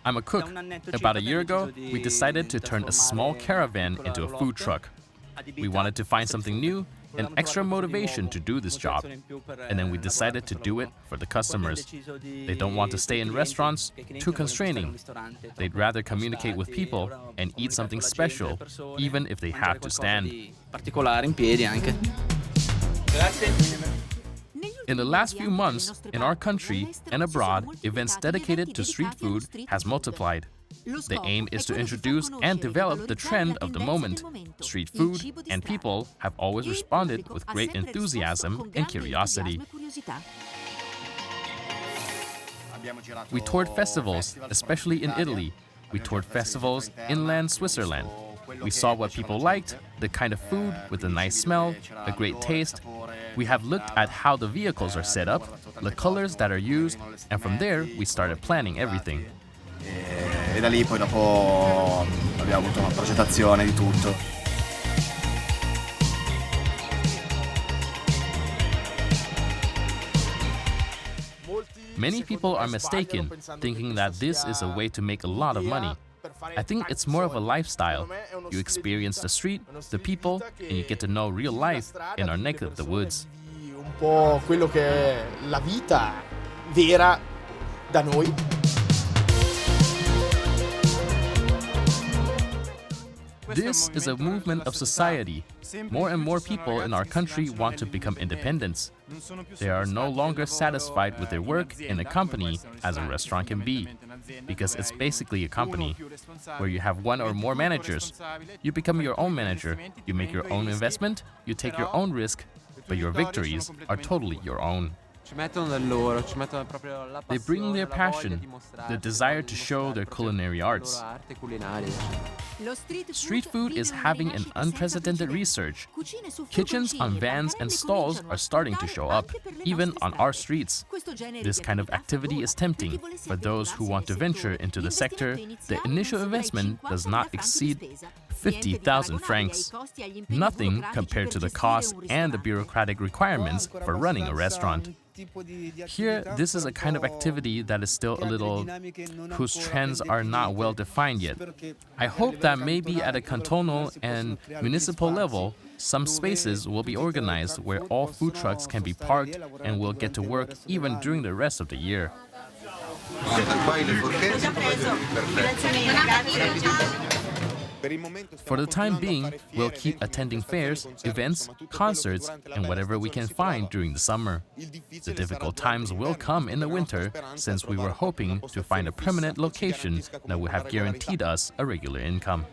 I'm a cook. About a year ago, we decided to turn a small caravan into a food truck. We wanted to find something new, an extra motivation to do this job. And then we decided to do it for the customers. They don't want to stay in restaurants, too constraining. They'd rather communicate with people and eat something special, even if they have to stand. In the last few months, in our country and abroad, events dedicated to street food has multiplied. The aim is to introduce and develop the trend of the moment. Street food and people have always responded with great enthusiasm and curiosity. We toured festivals, especially in Italy. We toured festivals inland Switzerland. We saw what people liked, the kind of food with a nice smell, a great taste. We have looked at how the vehicles are set up, the colors that are used, and from there we started planning everything. E da lì poi dopo abbiamo avuto una progettazione di tutto. Many people are mistaken, thinking that this is a way to make a lot of money. I think it's more of a lifestyle. You experience the street, the people, and you get to know real life in our neck of the woods. Un po' quello che è la vita vera da noi. This is a movement of society. More and more people in our country want to become independent. They are no longer satisfied with their work in a company as a restaurant can be, because it's basically a company where you have one or more managers. You become your own manager, you make your own investment, you take your own risk, but your victories are totally your own. They bring their passion, the desire to show their culinary arts. Street food is having an unprecedented resurge. Kitchens on vans and stalls are starting to show up, even on our streets. This kind of activity is tempting. For those who want to venture into the sector, the initial investment does not exceed 50,000 francs. Nothing compared to the cost and the bureaucratic requirements for running a restaurant. Here, this is a kind of activity that is still a little, whose trends are not well defined yet. I hope that maybe at a cantonal and municipal level, some spaces will be organized where all food trucks can be parked and will get to work even during the rest of the year. For the time being, we'll keep attending fairs, events, concerts, and whatever we can find during the summer. The difficult times will come in the winter, since we were hoping to find a permanent location that would have guaranteed us a regular income.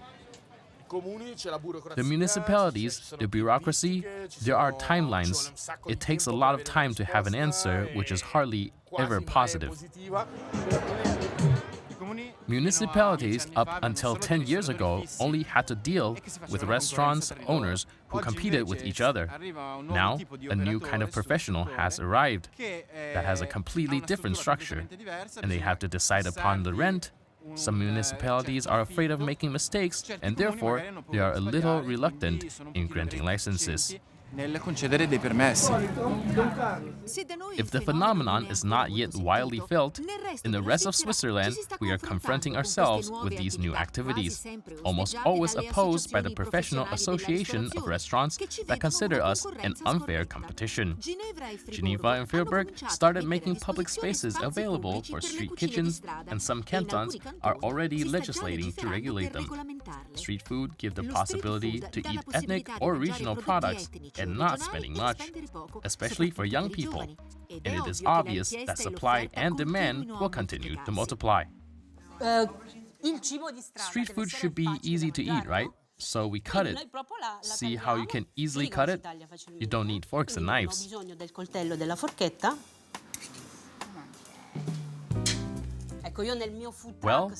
The municipalities, the bureaucracy, there are timelines. It takes a lot of time to have an answer, which is hardly ever positive. Municipalities up until 10 years ago only had to deal with restaurants owners who competed with each other. Now, a new kind of professional has arrived that has a completely different structure, and they have to decide upon the rent. Some municipalities are afraid of making mistakes, and therefore they are a little reluctant in granting licenses. If the phenomenon is not yet widely felt, in the rest of Switzerland, we are confronting ourselves with these new activities, almost always opposed by the Professional Association of Restaurants that consider us an unfair competition. Geneva and Freiburg started making public spaces available for street kitchens, and some cantons are already legislating to regulate them. Street food gives the possibility to eat ethnic or regional products and not spending much, especially for young people. And it is obvious that supply and demand will continue to multiply. Street food should be easy to eat, right? So we cut it. See how you can easily cut it? You don't need forks and knives. Well,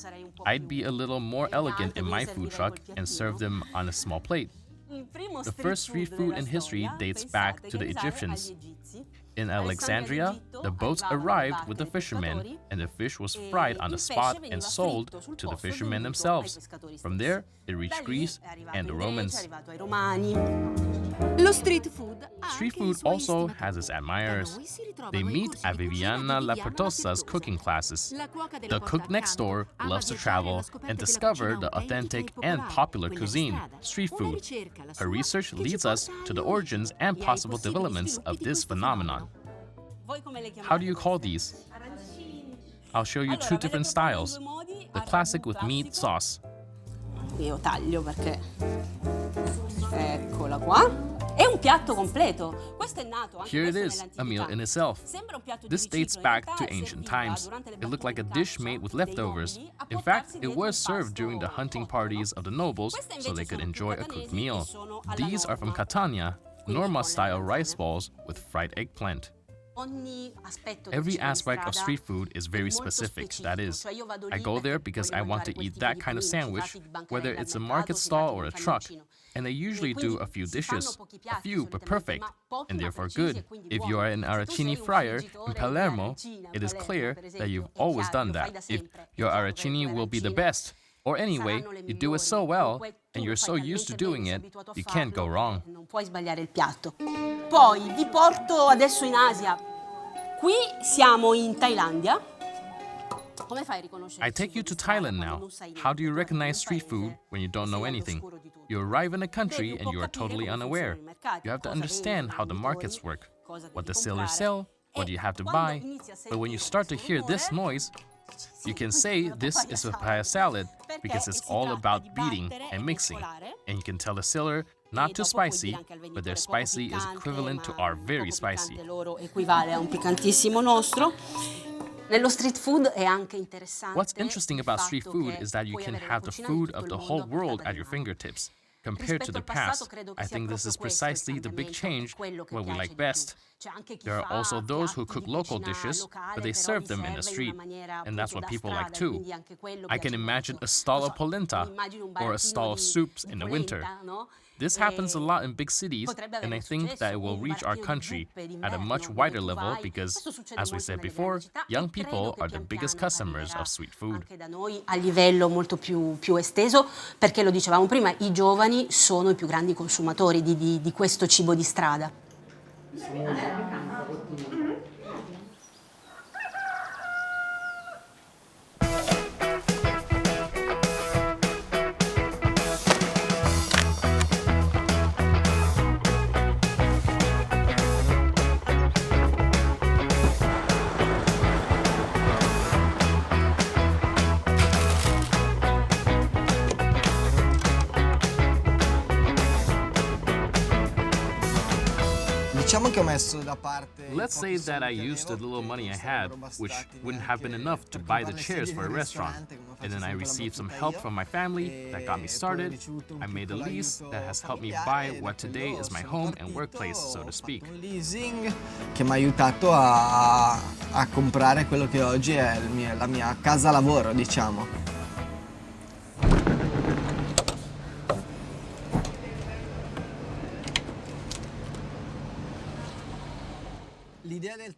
I'd be a little more elegant in my food truck and serve them on a small plate. The first street food in history dates back to the Egyptians. In Alexandria, the boats arrived with the fishermen, and the fish was fried on the spot and sold to the fishermen themselves. From there, it reached Greece and the Romans. Street food also has its admirers. They meet at Viviana La Pertosa's cooking classes. The cook next door loves to travel and discover the authentic and popular cuisine, street food. Her research leads us to the origins and possible developments of this phenomenon. How do you call these? I'll show you two different styles. The classic with meat sauce. Io taglio perché eccola qua. È un piatto completo. Questo è nato anche Here it is, a meal in itself. This dates back to ancient times. It looked like a dish made with leftovers. In fact, it was served during the hunting parties of the nobles so they could enjoy a cooked meal. These are from Catania, Norma-style rice balls with fried eggplant. Every aspect of street food is very specific, that is, I go there because I want to eat that kind of sandwich, whether it's a market stall or a truck, and they usually do a few dishes, a few but perfect, and therefore good. If you are an arancini fryer in Palermo, it is clear that you've always done that. If your arancini will be the best, or anyway, you do it so well, and you're so used to doing it, you can't go wrong. Non puoi sbagliare il piatto. Poi vi porto adesso in Asia. Qui siamo in Thailandia. Come fai a riconoscere? I take you to Thailand now. How do you recognize street food when you don't know anything? You arrive in a country and you are totally unaware. You have to understand how the markets work, what the sellers sell, what you have to buy. But when you start to hear this noise, you can say this is a papaya salad because it's all about beating and mixing. And you can tell the seller not too spicy, but their spicy is equivalent to our very spicy. What's interesting about street food is that you can have the food of the whole world at your fingertips. Compared to the past, I think this is precisely the big change, what we like best. There are also those who cook local dishes, but they serve them in the street, and that's what people like too. I can imagine a stall of polenta, or a stall of soups in the winter. This happens a lot in big cities, and I think that it will reach our country at a much wider level because, as we said before, young people are the biggest customers of street food. Anche da noi a livello molto più esteso, perché lo dicevamo prima, i giovani sono i più grandi consumatori di questo cibo di strada. Let's say that I used the little money I had, which wouldn't have been enough to buy the chairs for a restaurant. And then I received some help from my family that got me started. I made a lease that has helped me buy what today is my home and workplace, so to speak. Leasing che mi ha aiutato a comprare quello che oggi è la mia casa lavoro, diciamo.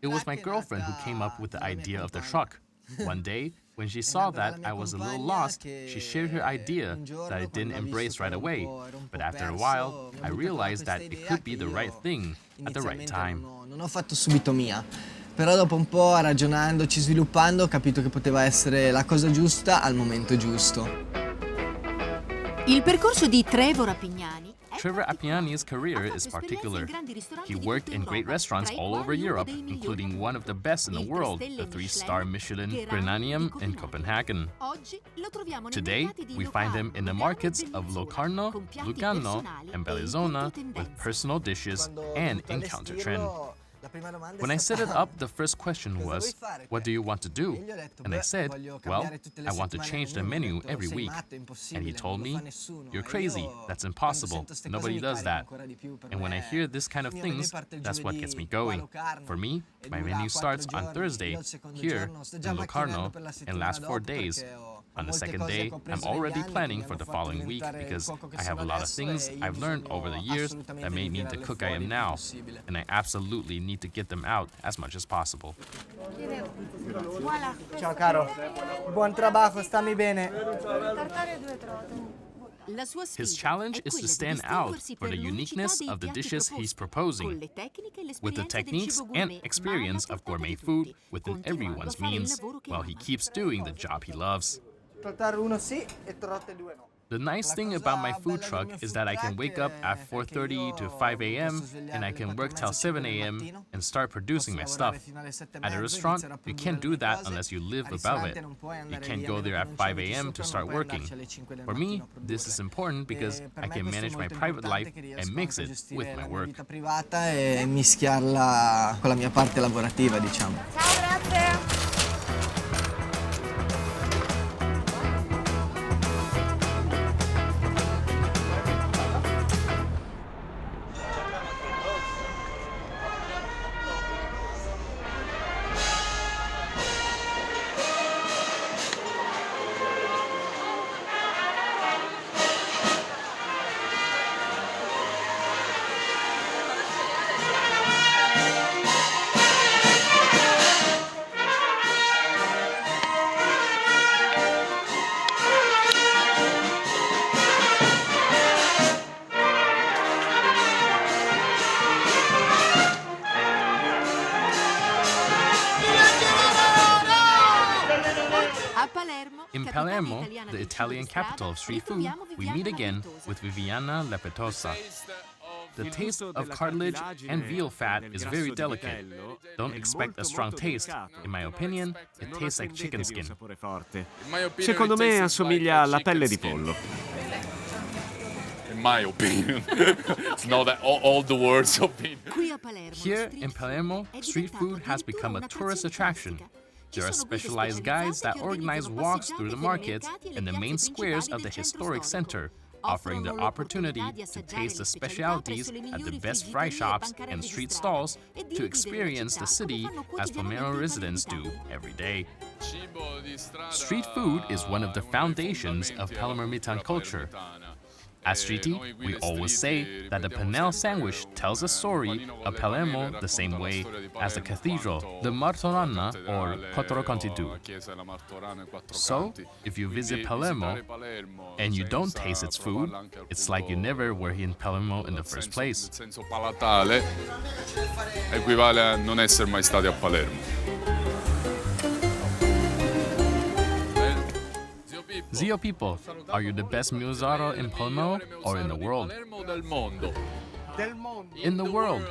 It was my girlfriend who came up with the idea of the truck. One day, when she saw that I was a little lost, she shared her idea that I didn't embrace right away. But after a while, I realized that it could be the right thing at the right time. Non ho fatto subito mia, però dopo un po' ragionandoci, sviluppando, ho capito che poteva essere la cosa giusta al momento giusto. Il percorso di Trevor Appignani. Trevor Appignani's career is particular. He worked in great restaurants all over Europe, including one of the best in the world, the 3-star Michelin Grenanium in Copenhagen. Today, we find him in the markets of Locarno, Lugano, and Bellinzona with personal dishes and encounter trend. When I set it up, the first question was, what do you want to do? And I said, well, I want to change the menu every week. And he told me, you're crazy, that's impossible, nobody does that. And when I hear this kind of things, that's what gets me going. For me, my menu starts on Thursday, here in Locarno, and lasts 4 days. On the second day, I'm already planning for the following week because I have a lot of things I've learned over the years that made me the cook I am now, and I absolutely need to get them out as much as possible. Ciao caro, buon trabajo, stammi bene. His challenge is to stand out for the uniqueness of the dishes he's proposing, with the techniques and experience of gourmet food within everyone's means, while he keeps doing the job he loves. The nice thing about my food truck is that I can wake up at 4:30 to 5 a.m. and I can work till 7 a.m. and start producing my stuff. At a restaurant, you can't do that unless you live above it. You can't go there at 5 a.m. to start working. For me, this is important because I can manage my private life and mix it with my work. Privata e mischiarla con la mia parte lavorativa, diciamo. Ciao, grazie. In Palermo, the Italian capital of street food, we meet again with Viviana Lepetosa. The taste of cartilage and veal fat is very delicate. Don't expect a strong taste. In my opinion, it tastes like chicken skin. Secondo me assomiglia alla pelle di pollo. In my opinion. It's not that all the words opinion. Here in Palermo, street food has become a tourist attraction. There are specialized guides that organize walks through the markets and the main squares of the historic center, offering the opportunity to taste the specialties at the best fry shops and street stalls, to experience the city as Palermo residents do every day. Street food is one of the foundations of Palermitan culture. At Streety, we always say that the Panel sandwich tells the story of Palermo the same way as the cathedral, the Martorana or Quattro Conti do. So, if you visit Palermo and you don't taste its food, it's like you never were in Palermo in the first place. Il senso palatale equivale a non essere mai stati a Palermo. Zio people, are you the best musato in Palermo or in the world? In the world.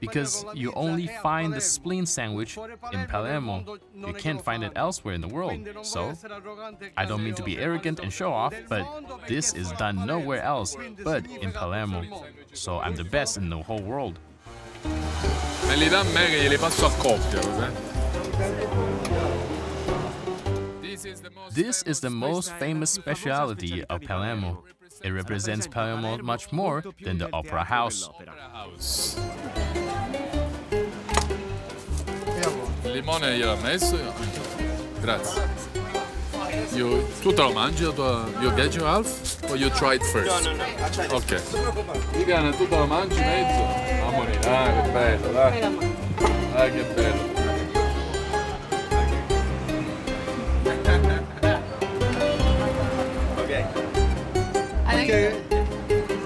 Because you only find the spleen sandwich in Palermo. You can't find it elsewhere in the world. So, I don't mean to be arrogant and show off, but this is done nowhere else but in Palermo. So I'm the best in the whole world. Me li dà a me che glieli passo a coppia, This is the most famous specialty of Palermo. It represents Palermo much more than the Opera House. Il limone gliel'ha messo? Grazie. Tu te lo mangi? You get your half? Or you try it first? No. Ok. Viviana, tu te lo mangi mezzo? Mamma mia, che bello, dai. Dai, che bello.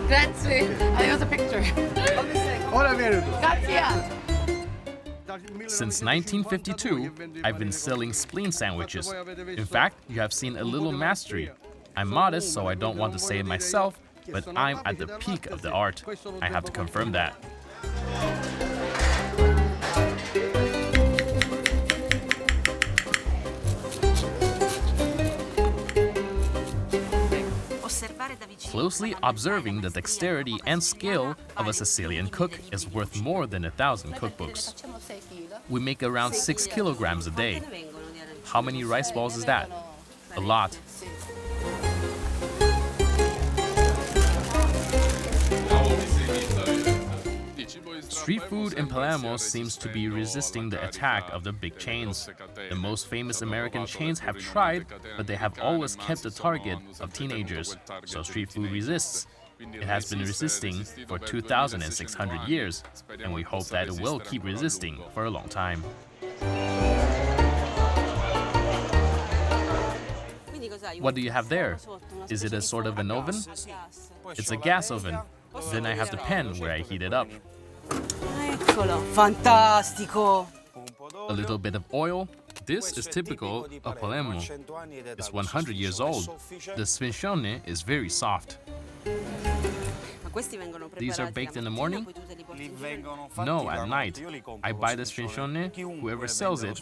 Grazie. I want a picture. Since 1952, I've been selling spleen sandwiches. In fact, you have seen a little mastery. I'm modest, so I don't want to say it myself, but I'm at the peak of the art. I have to confirm that. Closely observing the dexterity and skill of a Sicilian cook is worth more than 1,000 cookbooks. We make around 6 kilograms a day. How many rice balls is that? A lot. Street food in Palermo seems to be resisting the attack of the big chains. The most famous American chains have tried, but they have always kept the target of teenagers, so street food resists. It has been resisting for 2,600 years, and we hope that it will keep resisting for a long time. What do you have there? Is it a sort of an oven? It's a gas oven. Then I have the pan where I heat it up. Eccolo, fantastico. A little bit of oil. This is typical of Palermo. It's 100 years old. The sfincione is very soft. These are baked in the morning? No, at night. I buy the sfincione. Whoever sells it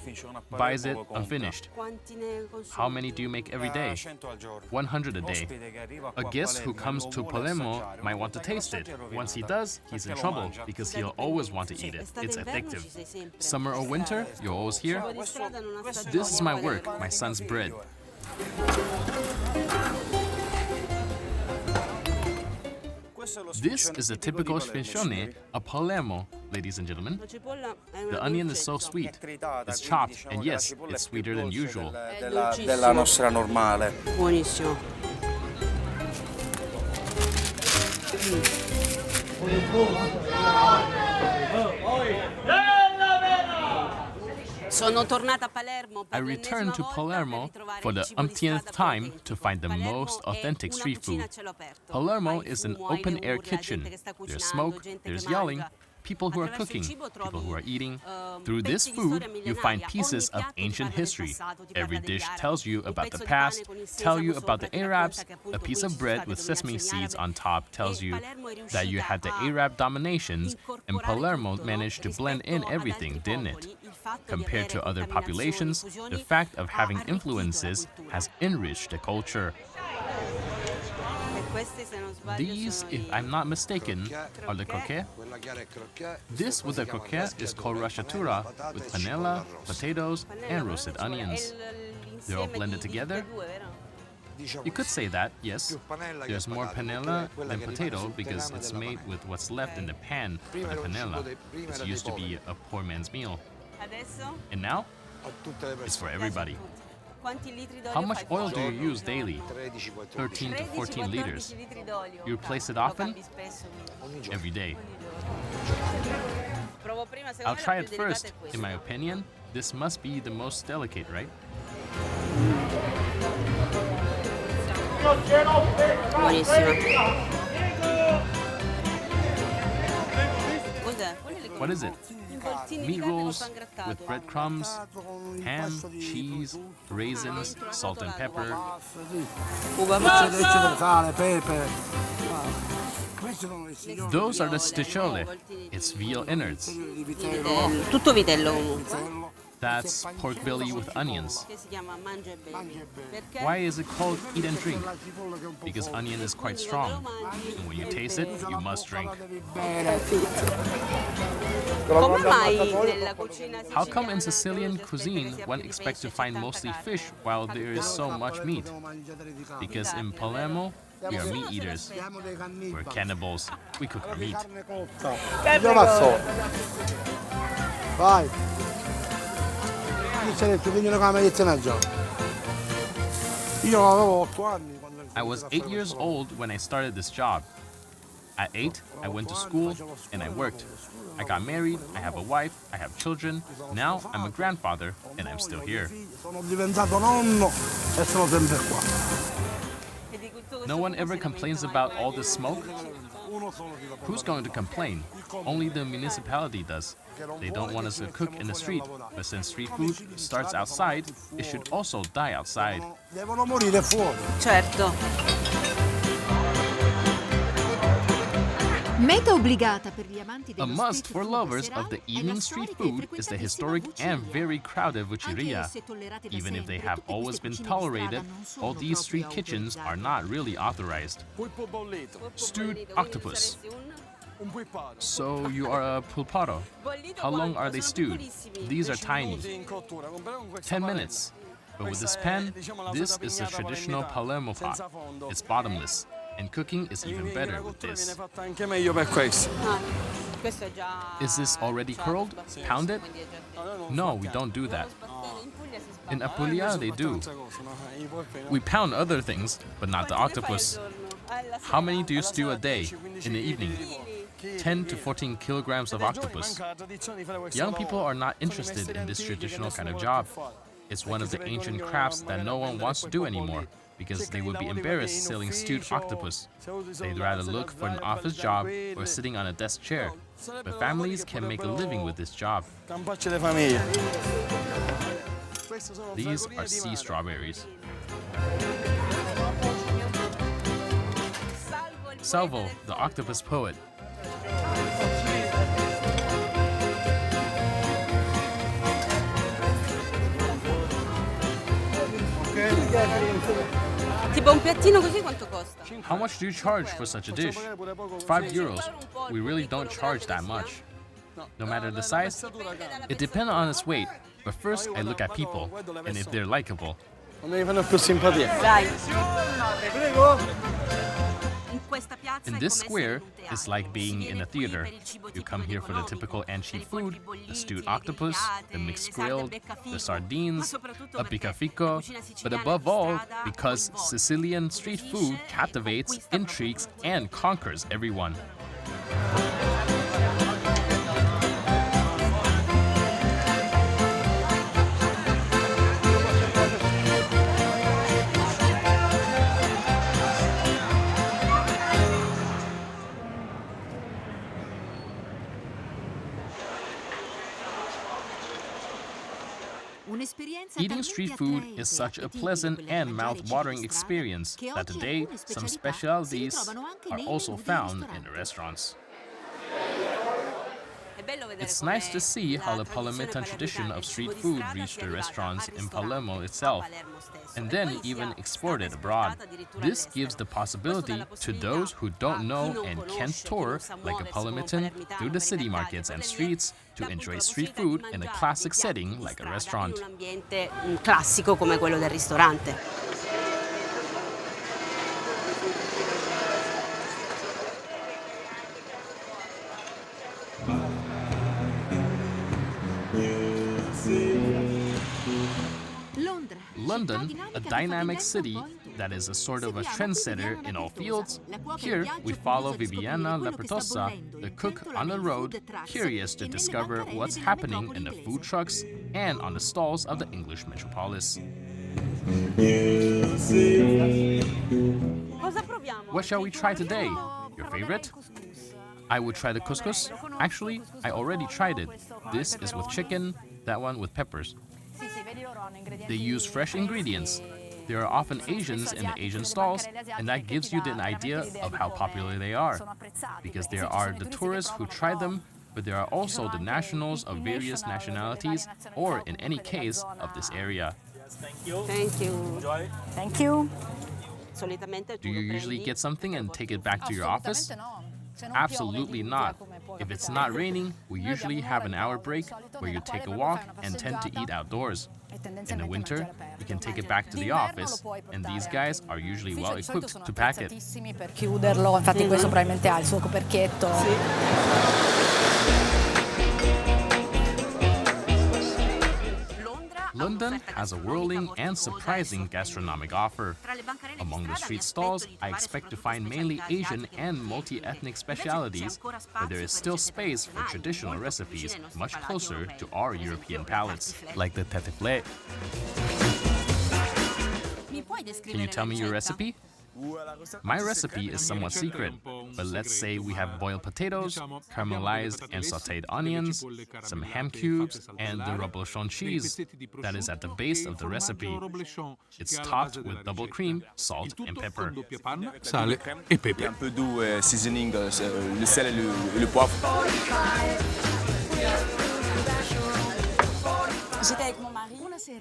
buys it unfinished. How many do you make every day? 100 a day. A guest who comes to Palermo might want to taste it. Once he does, he's in trouble because he'll always want to eat it. It's addictive. Summer or winter, you're always here. This is my work, my son's bread. This is a typical sfincione of Palermo, ladies and gentlemen. The onion is so sweet. It's chopped, and yes, it's sweeter than usual. Della nostra normale. Buonissimo. I returned to Palermo for the umpteenth time to find the most authentic street food. Palermo is an open-air kitchen. There's smoke, there's yelling, people who are cooking, people who are eating. Through this food, you find pieces of ancient history. Every dish tells you about the past, tells you about the Arabs. A piece of bread with sesame seeds on top tells you that you had the Arab dominations, and Palermo managed to blend in everything, didn't it? Compared to other populations, the fact of having influences has enriched the culture. These, if I'm not mistaken, are the croquet. This with the croquet is called rasciatura with panela, potatoes, and roasted onions. They're all blended together. You could say that, yes. There's more panela than potato because it's made with what's left in the pan of the panela. It used to be a poor man's meal. And now, it's for everybody. How much oil do you use daily? 13 to 14 liters. You replace it often? Every day. I'll try it first. In my opinion, this must be the most delicate, right? What is it? Meat rolls with breadcrumbs, ham, cheese, raisins, salt and pepper. Those are the sticiole. It's veal innards. Tutto vitello. That's pork belly with onions. Why is it called eat and drink? Because onion is quite strong. And when you taste it, you must drink. How come in Sicilian cuisine one expects to find mostly fish while there is so much meat? Because in Palermo, we are meat eaters. We're cannibals. We cook our meat. Vai. I was 8 years old when I started this job. At 8, I went to school and I worked. I got married, I have a wife, I have children. Now I'm a grandfather and I'm still here. No one ever complains about all this smoke? Who's going to complain? Only the municipality does. They don't want us to cook in the street, but since street food starts outside, it should also die outside. Certo. A must for lovers of the evening street food is the historic and very crowded Vucceria. Even if they have always been tolerated, all these street kitchens are not really authorized. Stewed octopus. So you are a pulparo. How long are they stewed? These are tiny. 10 minutes. But with this pan, this is the traditional Palermo pot. It's bottomless. And cooking is even better with this. Is this already curled? Pounded? No, we don't do that. In Apulia, they do. We pound other things, but not the octopus. How many do you stew a day, in the evening? 10 to 14 kilograms of octopus. Young people are not interested in this traditional kind of job. It's one of the ancient crafts that no one wants to do anymore because they would be embarrassed selling stewed octopus. They'd rather look for an office job or sitting on a desk chair. But families can make a living with this job. These are sea strawberries. Salvo, the octopus poet. Tipo un piattino così quanto costa? How much do you charge for such a dish? 5 euros. We really don't charge that much. No matter the size, it depends on its weight. But first, I look at people, and if they're likable. Dai. In this square, it's like being in a theater. You come here for the typical and cheap food, the stewed octopus, the mixed grilled, the sardines, a picafico, but above all, because Sicilian street food captivates, intrigues, and conquers everyone. Eating street food is such a pleasant and mouth-watering experience that today some specialties are also found in the restaurants. It's nice to see how the Palermitan tradition of street food reached the restaurants in Palermo itself, and then even exported abroad. This gives the possibility to those who don't know and can't tour like a Palermitan through the city markets and streets to enjoy street food in a classic setting like a restaurant. Classico come quello del ristorante. London, a dynamic city that is a sort of a trendsetter in all fields. Here, we follow Viviana Lepertosa, the cook on the road, curious to discover what's happening in the food trucks and on the stalls of the English metropolis. What shall we try today? Your favorite? I would try the couscous. Actually, I already tried it. This is with chicken, that one with peppers. They use fresh ingredients. There are often Asians in the Asian stalls, and that gives you an idea of how popular they are. Because there are the tourists who try them, but there are also the nationals of various nationalities, or in any case, of this area. Thank you. Thank you. Do you usually get something and take it back to your office? Absolutely not. If it's not raining, we usually have an hour break where you take a walk and tend to eat outdoors. In the winter, you can take it back to the office, and these guys are usually well equipped to pack it. Per chiuderlo, infatti questo probabilmente ha il suo coperchietto. London has a whirling and surprising gastronomic offer. Among the street stalls, I expect to find mainly Asian and multi-ethnic specialities, but there is still space for traditional recipes much closer to our European palates, like the tete-flet. Can you tell me your recipe? My recipe is somewhat secret, but let's say we have boiled potatoes, caramelized and sautéed onions, some ham cubes, and the reblochon cheese that is at the base of the recipe. It's topped with double cream, salt, and pepper. Sale e pepe. Un peu d'eau, seasoning, le sel et le poivre.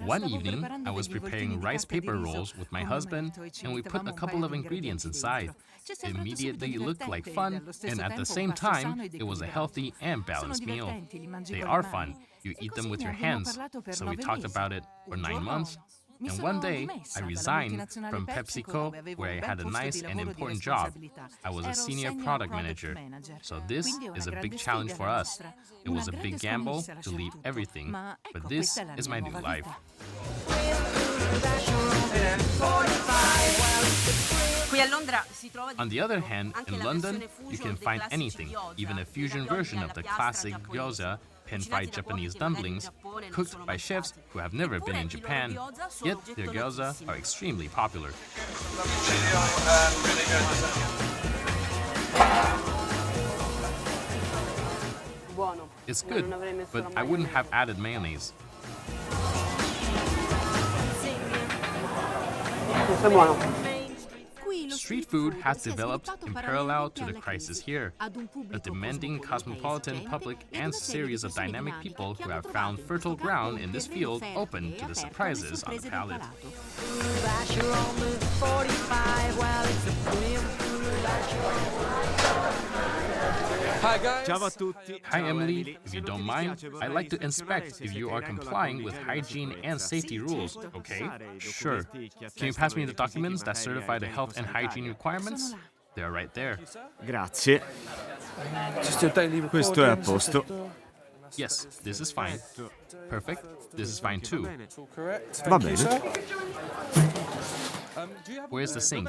One evening, I was preparing rice paper rolls with my husband, and we put a couple of ingredients inside. It immediately looked like fun, and at the same time, it was a healthy and balanced meal. They are fun. You eat them with your hands. So we talked about it for 9 months. And one day, I resigned from PepsiCo, where I had a nice and important job. I was a senior product manager. So this is a big challenge for us. It was a big gamble to leave everything, but this is my new life. On the other hand, in London, you can find anything, even a fusion version of the classic gyoza, pan-fried Japanese dumplings, cooked by chefs who have never been in Japan, yet their gyoza are extremely popular. It's good, but I wouldn't have added mayonnaise. Street food has developed in parallel to the crisis here. A demanding cosmopolitan public and series of dynamic people who have found fertile ground in this field open to the surprises on the palate. Hi Emily, if you don't mind, I'd like to inspect if you are complying with hygiene and safety rules, okay? Sure. Can you pass me the documents that certify the health and hygiene requirements? They are right there. Grazie. Questo è a posto. Yes, this is fine. Perfect. This is fine too. Va bene. Where's the sink?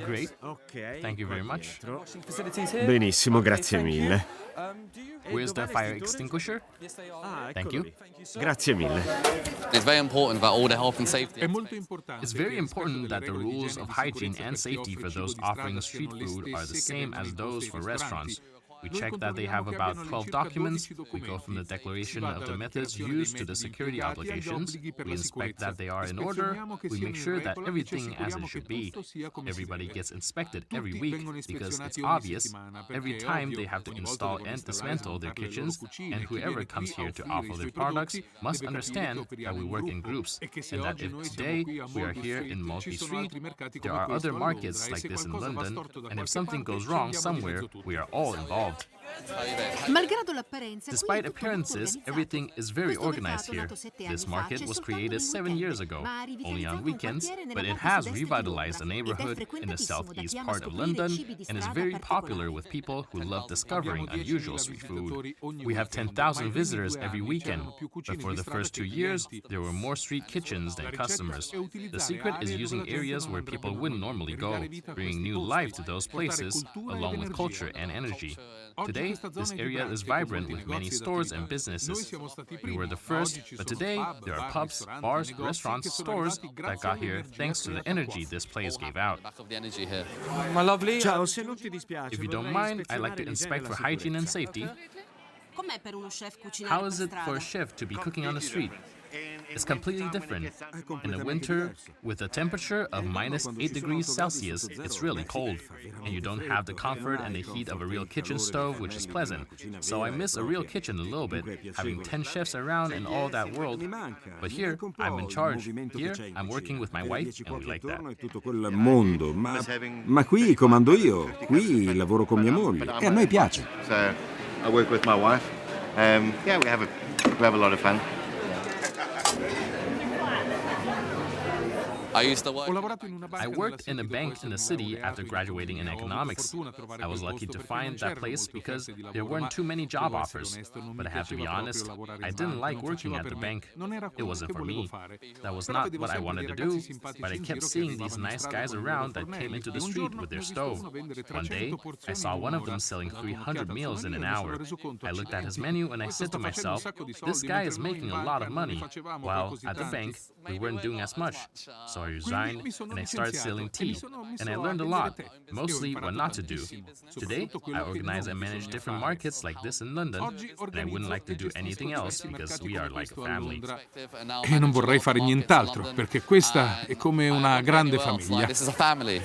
Great. Thank you very much. Benissimo, grazie mille. Where's the fire extinguisher? Thank you. Grazie mille. It's very important that all the health and safety. It's very important that the rules of hygiene and safety for those offering street food are the same as those for restaurants. We check that they have about 12 documents, we go from the declaration of the methods used to the security obligations, we inspect that they are in order, we make sure that everything as it should be. Everybody gets inspected every week because it's obvious every time they have to install and dismantle their kitchens, and whoever comes here to offer their products must understand that we work in groups, and that if today we are here in Maltby Street, there are other markets like this in London, and if something goes wrong somewhere, we are all involved. Despite appearances, everything is very organized here. This market was created 7 years ago, only on weekends, but it has revitalized the neighborhood in the southeast part of London and is very popular with people who love discovering unusual street food. We have 10,000 visitors every weekend, but for the first 2 years, there were more street kitchens than customers. The secret is using areas where people wouldn't normally go, bringing new life to those places, along with culture and energy. Today, this area is vibrant with many stores and businesses. We were the first, but today there are pubs, bars, restaurants, stores that got here thanks to the energy this place gave out. Ciao, se non ti dispiace. If you don't mind, I'd like to inspect for hygiene and safety. How is it for a chef to be cooking on the street? It's completely different. In the winter, with a temperature of -8 degrees Celsius, it's really cold, and you don't have the comfort and the heat of a real kitchen stove, which is pleasant. So I miss a real kitchen a little bit, having 10 chefs around and all that world. But here, I'm in charge. Here, I'm working with my wife, and we like that. Tutto quel mondo, ma qui comando io, qui lavoro con mia moglie e a noi piace. So I work with my wife. Yeah, we have a lot of fun. I worked in a bank in the city after graduating in economics. I was lucky to find that place because there weren't too many job offers. But I have to be honest, I didn't like working at the bank. It wasn't for me. That was not what I wanted to do, but I kept seeing these nice guys around that came into the street with their stove. One day, I saw one of them selling 300 meals in an hour. I looked at his menu and I said to myself, this guy is making a lot of money, while at the bank, we weren't doing as much. So I resigned and I started selling tea, and I learned a lot, mostly what not to do. Today, I organize and manage different markets like this in London, and I wouldn't like to do anything else because we are like a family. E non vorrei fare nient'altro, perché questa è come una grande famiglia. This is a family.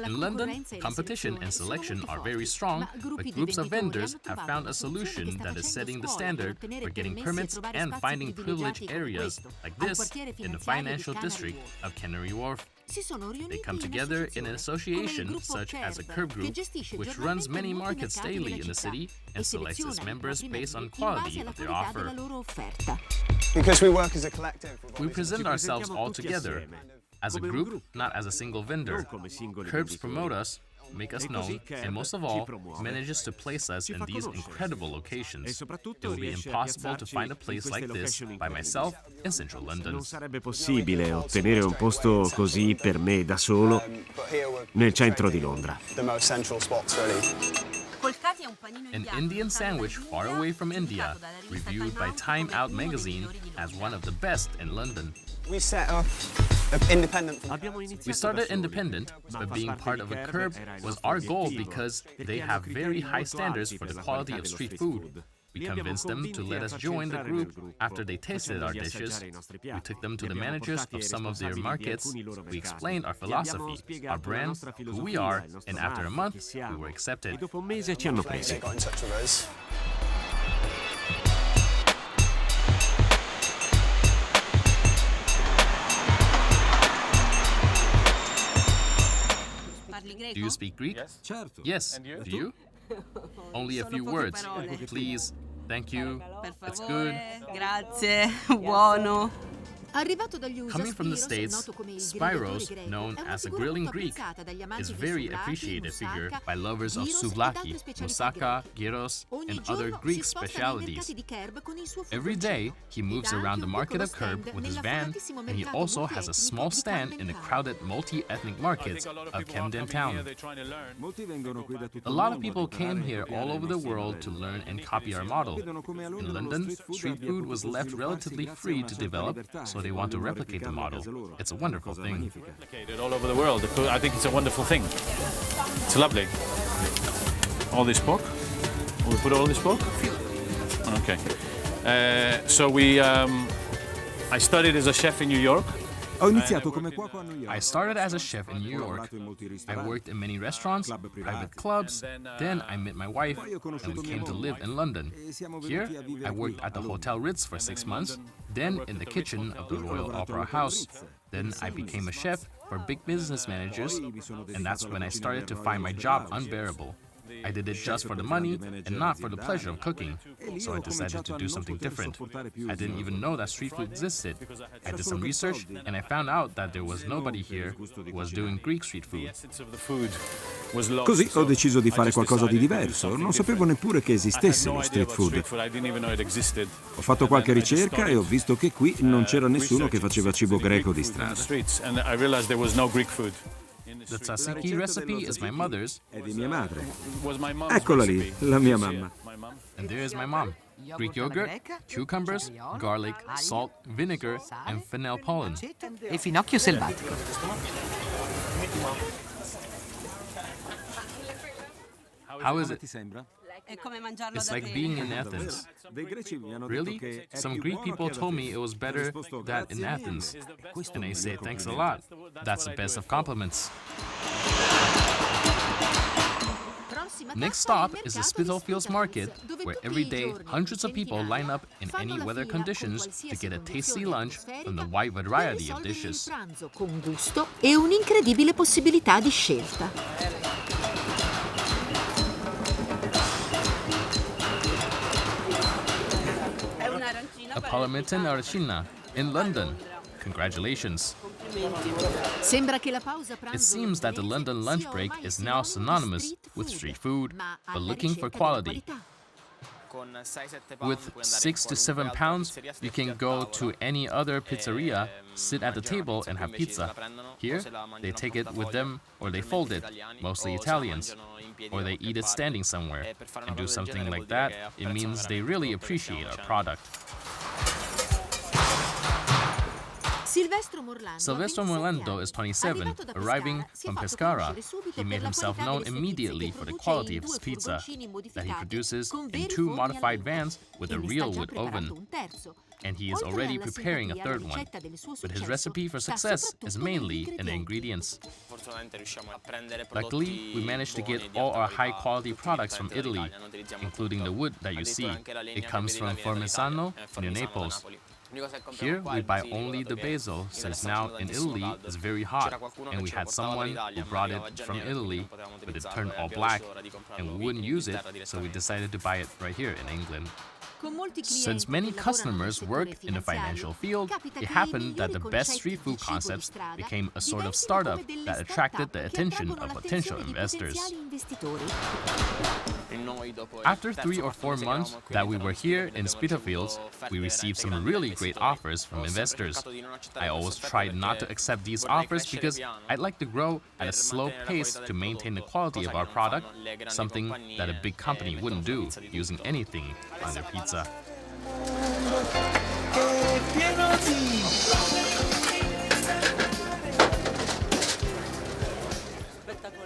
In London, competition and selection are very strong, but groups of vendors have found a solution that is setting the standard for getting permits and finding privileged areas like this in the financial district of Canary Wharf. They come together in an association such as a curb group, which runs many markets daily in the city and selects its members based on quality of their offer. Because we work as a collective. We present ourselves all together, as a group, not as a single vendor. Curbs promote us, make us known, and most of all, manages to place us in these incredible locations. It would be impossible to find a place like this by myself in central London. Non sarebbe possibile ottenere un posto così per me da solo nel centro di Londra. An Indian sandwich far away from India, reviewed by Time Out magazine as one of the best in London. We started independent, but being part of a curb was our goal because they have very high standards for the quality of street food. We convinced them to let us join the group after they tasted our dishes. We took them to the managers of some of their markets. We explained our philosophy, our brand, who we are, and after a month, we were accepted. Dopo un mese ci hanno presi. Do you speak Greek? Certo. Yes. Do you? Only a few words. Please. Thank you. It's good. Grazie. Buono. Coming from the States, Spiros, known as a grilling Greek, is a very appreciated figure by lovers of souvlaki, moussaka, gyros, and other Greek specialities. Every day, he moves around the market of Curb with his van, and he also has a small stand in the crowded multi-ethnic markets of Camden Town. A lot of people came here all over the world to learn and copy our model. In London, street food was left relatively free to develop, so they want to replicate the model. It's a wonderful thing. All over the world. I think it's a wonderful thing. It's lovely. All this pork? We put all this pork? Okay. I studied as a chef in New York. Ho iniziato come cuoco a New York. I started as a chef in New York. I worked in many restaurants, private clubs. Then I met my wife, and we came to live in London. Here, I worked at the Hotel Ritz for 6 months, then in the kitchen of the Royal Opera House. Then I became a chef for big business managers, and that's when I started to find my job unbearable. I did it just for the money and not for the pleasure of cooking, so I decided to do something different. I didn't even know that street food existed. I did some research and I found out that there was nobody here who was doing Greek street food. Così ho deciso di fare qualcosa di diverso. Non sapevo neppure che esistesse lo street food. Ho fatto qualche ricerca e ho visto che qui non c'era nessuno che faceva cibo greco di strada. The tzatziki recipe is my mother's. È di mia madre. Eccola lì, la mia mamma. And there is my mom. Greek yogurt, cucumbers, garlic, salt, vinegar, and fennel pollen. E finocchio selvatico. How is it? È come mangiarlo It's da like te. being in Athens. Really? Some Greek people told me it was better than in Athens. And I say thanks a lot. That's the best of compliments. Next stop is the Spitalfields Market, where every day hundreds of people line up in any weather conditions to get a tasty lunch from the wide variety of dishes. Con gusto e un'incredibile possibilità di scelta. A Parliamentan Aracina in London. Congratulations. It seems that the London lunch break is now synonymous with street food, but looking for quality. With 6 to 7 pounds, you can go to any other pizzeria, sit at the table and have pizza. Here, they take it with them or they fold it, mostly Italians. Or they eat it standing somewhere. And do something like that, it means they really appreciate our product. Silvestro Morlando is 27, arriving from Pescara. He made himself known immediately for the quality of his pizza that he produces in 2 modified vans with a real wood oven. And he is already preparing a third one. But his recipe for success is mainly in the ingredients. Luckily, we managed to get all our high-quality products from Italy, including the wood that you see. It comes from Formisano near Naples. Here, we buy only the basil, since now in Italy it's very hot, and we had someone who brought it from Italy, but it turned all black, and we wouldn't use it, so we decided to buy it right here in England. Since many customers work in the financial field, it happened that the best street food concepts became a sort of startup that attracted the attention of potential investors. After 3 or 4 months that we were here in Streetfood, we received some really great offers from investors. I always tried not to accept these offers because I'd like to grow at a slow pace to maintain the quality of our product, something that a big company wouldn't do using anything on their pizza.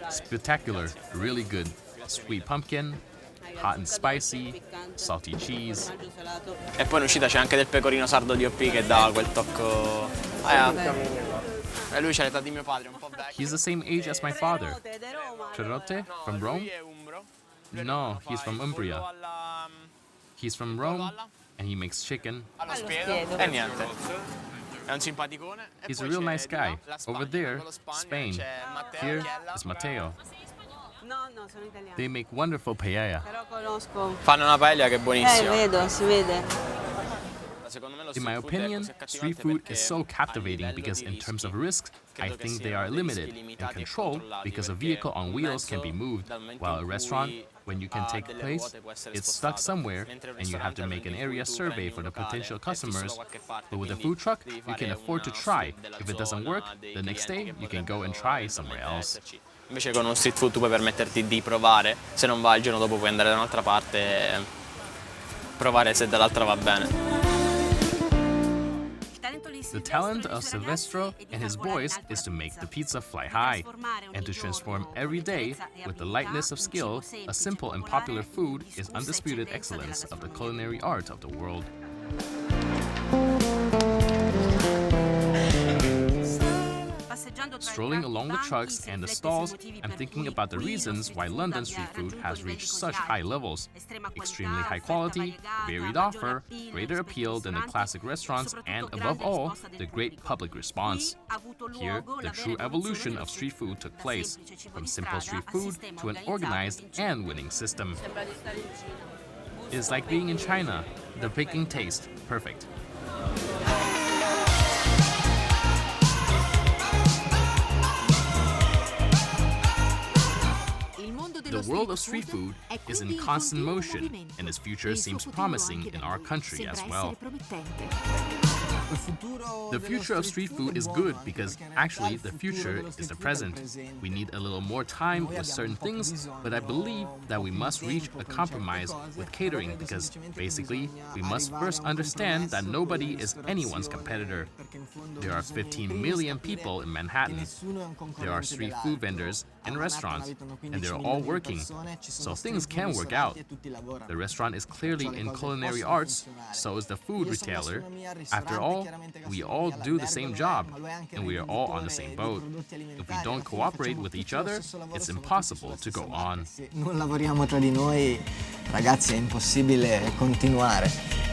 Spectacular, really good. Sweet pumpkin, hot and spicy, salty cheese. E poi in uscita c'è anche del pecorino sardo di OP che dà quel tocco. E lui c'ha l'età di mio padre, un po' vecchio. He's the same age as my father. Cerote? From Rome? No, he's from Umbria. He's from Rome, and he makes chicken. Allo spiedo. E niente. È un simpaticone. He's a real nice guy. Over there, Spain. Here is Matteo. They make wonderful paella. Fanno una paella che è buonissima. Vedo, si vede. In my opinion, street food is so captivating because in terms of risks, I think they are limited. In control, because a vehicle on wheels can be moved, while a restaurant, when you can take place, it's stuck somewhere and you have to make an area survey for the potential customers. But with a food truck, you can afford to try. If it doesn't work, the next day you can go and try somewhere else. Invece con uno street food tu puoi permetterti di provare, se non va il giorno dopo puoi andare da un'altra parte e provare se dall'altra va bene. The talent of Silvestro and his boys is to make the pizza fly high and to transform every day with the lightness of skill. A simple and popular food is undisputed excellence of the culinary art of the world. Strolling along the trucks and the stalls, I'm thinking about the reasons why London street food has reached such high levels. Extremely high quality, varied offer, greater appeal than the classic restaurants, and above all, the great public response. Here, the true evolution of street food took place, from simple street food to an organized and winning system. It's like being in China. The baking taste, perfect. The world of street food is in constant motion, and its future seems promising in our country as well. The future of street food is good because actually the future is the present. We need a little more time with certain things, but I believe that we must reach a compromise with catering because basically we must first understand that nobody is anyone's competitor. There are 15 million people in Manhattan. There are street food vendors and restaurants, and they're all working, so things can work out. The restaurant is clearly in culinary arts, so is the food retailer. After all, we all do the same job, and we are all on the same boat. If we don't cooperate with each other, it's impossible to go on. Se non lavoriamo tra di noi, ragazzi, è impossibile continuare.